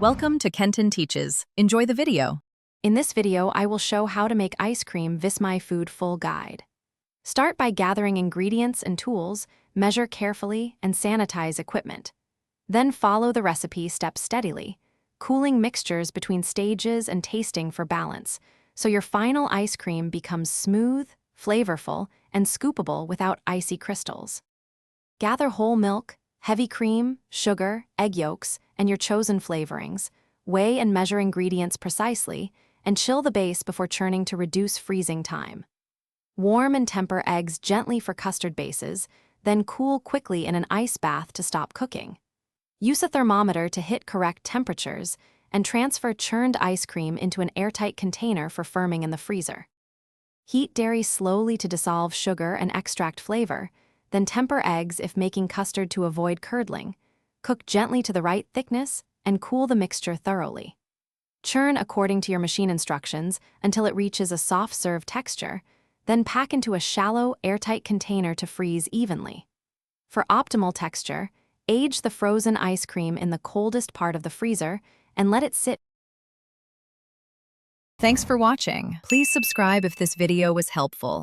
Welcome to Kenton Teaches. Enjoy the video. In this video, I will show how to make ice cream Vismai food full guide. Start by gathering ingredients and tools, measure carefully, and sanitize equipment. Then follow the recipe steps steadily, cooling mixtures between stages and tasting for balance, so your final ice cream becomes smooth, flavorful, and scoopable without icy crystals. Gather whole milk, heavy cream, sugar, egg yolks, and your chosen flavorings. Weigh and measure ingredients precisely, and chill the base before churning to reduce freezing time. Warm and temper eggs gently for custard bases, then cool quickly in an ice bath to stop cooking. Use a thermometer to hit correct temperatures, and transfer churned ice cream into an airtight container for firming in the freezer. Heat dairy slowly to dissolve sugar and extract flavor, then temper eggs if making custard to avoid curdling. Cook gently to the right thickness, and cool the mixture thoroughly. Churn according to your machine instructions until it reaches a soft serve texture, then pack into a shallow, airtight container to freeze evenly. For optimal texture, age the frozen ice cream in the coldest part of the freezer and let it sit. Thanks for watching. Please subscribe if this video was helpful.